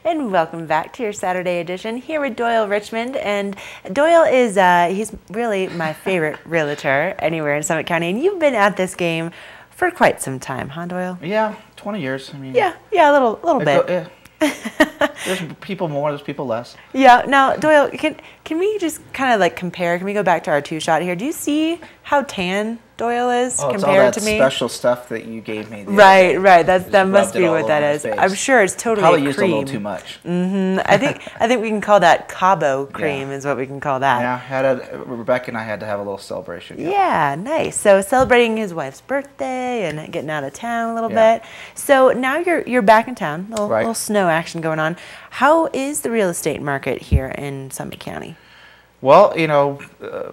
And welcome back to your Saturday edition here with Doyle Richmond. And Doyle is, he's really my favorite realtor anywhere in Summit County. And you've been at this game for quite some time, huh, Doyle? Yeah, 20 years. I mean, yeah, a little bit. Yeah. There's people more, there's people less. Yeah. Now, Doyle, can we just kind of like compare? Can we go back to our two-shot here? Do you see how tan Doyle is compared to me? It's all that special stuff that you gave me. Right. That must be what that is. I'm sure it's totally probably a used cream. a little too much. I think we can call that Cabo cream is what we can call that. Yeah, Rebecca and I had to have a little celebration. Yeah, nice. So celebrating his wife's birthday and getting out of town a little bit. So now you're back in town. Little snow action going on. How is the real estate market here in Summit County? Well, you know,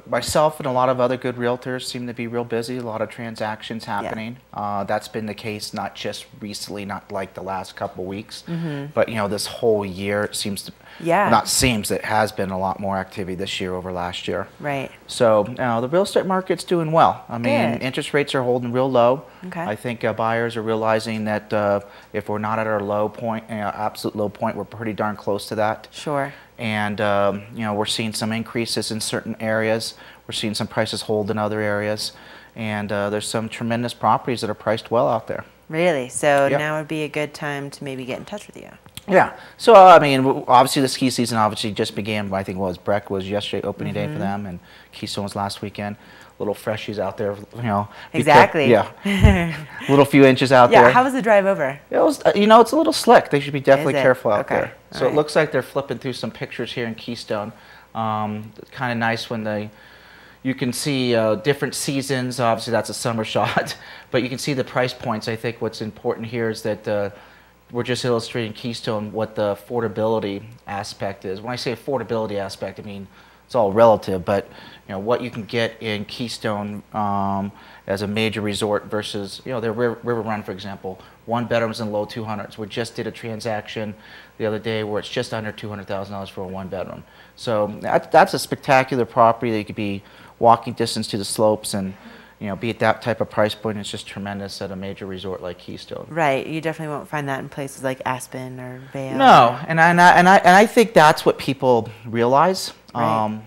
myself and a lot of other good realtors seem to be real busy, a lot of transactions happening. That's been the case not just recently, not like the last couple of weeks, but, you know, this whole year it seems to, it has been a lot more activity this year over last year. Right. So, you know, the real estate market's doing well. I mean, interest rates are holding real low. Okay. I think buyers are realizing that if we're not at our low point, absolute low point, we're pretty darn close to that. Sure. And, you know, we're seeing some increases in certain areas. We're seeing some prices hold in other areas. And there's some tremendous properties that are priced well out there. Really? So now would be a good time to maybe get in touch with you. Yeah. So, I mean, obviously the ski season obviously just began. I think Breck was yesterday, opening day for them, and Keystone was last weekend. Little freshies out there, you know. Exactly. Little few inches out there. Yeah, how was the drive over? It was, you know, it's a little slick. They should be definitely careful out there. So it looks like they're flipping through some pictures here in Keystone. It's kind of nice when you can see different seasons. Obviously, that's a summer shot, but you can see the price points. I think what's important here is that we're just illustrating Keystone what the affordability aspect is. When I say affordability aspect, I mean it's all relative, but you know what you can get in Keystone as a major resort versus, you know, the River Run, for example. One bedrooms in the low 200s. We just did a transaction the other day where it's just under $200,000 for a one bedroom. So that's a spectacular property that you could be walking distance to the slopes and, you know, be at that type of price point. It's just tremendous at a major resort like Keystone. Right. You definitely won't find that in places like Aspen or Vail. No, and I think that's what people realize. Right.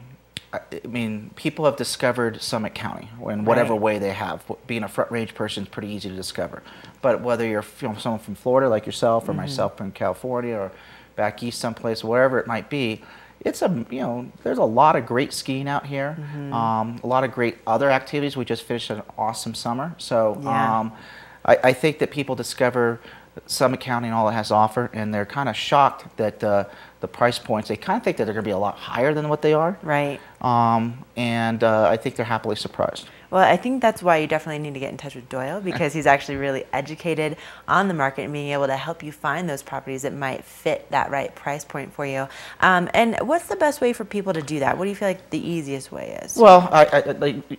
I mean, people have discovered Summit County in whatever way they have. Being a Front Range person is pretty easy to discover. But whether you're someone from Florida like yourself or myself from California or back east someplace, wherever it might be, it's there's a lot of great skiing out here, a lot of great other activities. We just finished an awesome summer. So I think that people discover Summit County and all it has to offer, and they're kind of shocked that the price points, they kind of think that they're going to be a lot higher than what they are. Right. And I think they're happily surprised. Well, I think that's why you definitely need to get in touch with Doyle, because he's actually really educated on the market and being able to help you find those properties that might fit that right price point for you. And what's the best way for people to do that? What do you feel like the easiest way is? Well,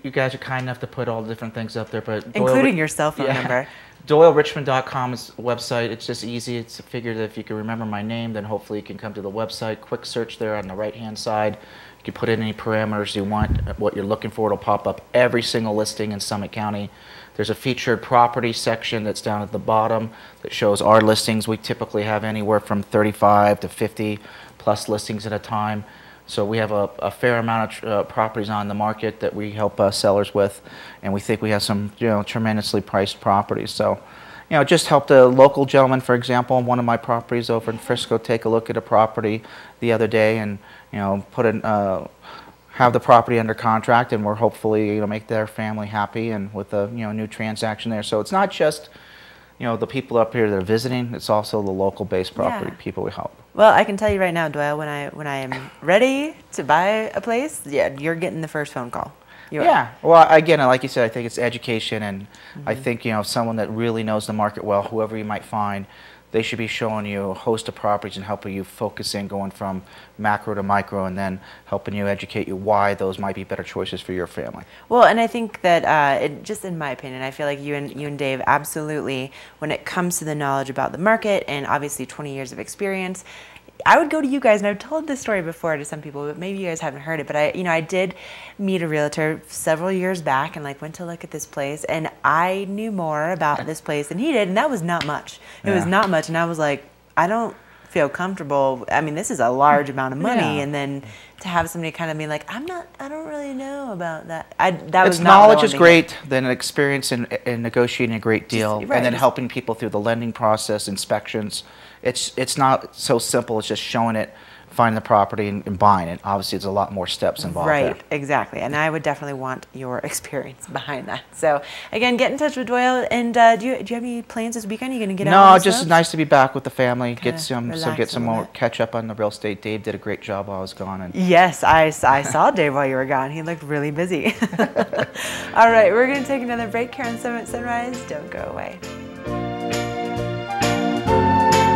you guys are kind enough to put all the different things up there, but including your cell phone number. DoyleRichmond.com is a website. It's just easy. It's a figure that if you can remember my name, then hopefully you can come to the website. Quick search there on the right-hand side. You can put in any parameters you want, what you're looking for. It'll pop up every single listing in Summit County. There's a featured property section that's down at the bottom that shows our listings. We typically have anywhere from 35 to 50 plus listings at a time. So we have a fair amount of properties on the market that we help sellers with, and we think we have some, you know, tremendously priced properties. So, you know, just helped a local gentleman, for example, on one of my properties over in Frisco, take a look at a property the other day, and, you know, have the property under contract, and we're hopefully, you know, make their family happy, and with a, you know, new transaction there. So it's not just, you know, the people up here that are visiting, it's also the local based property people we help. Well, I can tell you right now, Doyle, when I am ready to buy a place, you're getting the first phone call. Well, again, like you said, I think it's education, and I think, you know, someone that really knows the market well, whoever you might find, they should be showing you a host of properties and helping you focus in, going from macro to micro, and then helping you educate you why those might be better choices for your family. Well, and I think that just in my opinion, I feel like you and Dave absolutely, when it comes to the knowledge about the market and obviously 20 years of experience, I would go to you guys, and I've told this story before to some people, but maybe you guys haven't heard it. But I did meet a realtor several years back, and went to look at this place, and I knew more about this place than he did, and that was not much. It was not much, and I was like, I don't feel comfortable. I mean, this is a large amount of money, and then to have somebody kind of be like, I don't really know about that. Knowledge is great, then experience in negotiating a great deal, and then helping people through the lending process, inspections. It's not so simple as just showing it, finding the property and buying it. Obviously, there's a lot more steps involved there. Exactly. And I would definitely want your experience behind that. So, again, get in touch with Doyle. And do you have any plans this weekend? Are you going to get out? No, just nice to be back with the family. Get some more catch up on the real estate. Dave did a great job while I was gone. And yes, I saw Dave while you were gone. He looked really busy. All right, we're going to take another break here on Sunrise. Don't go away.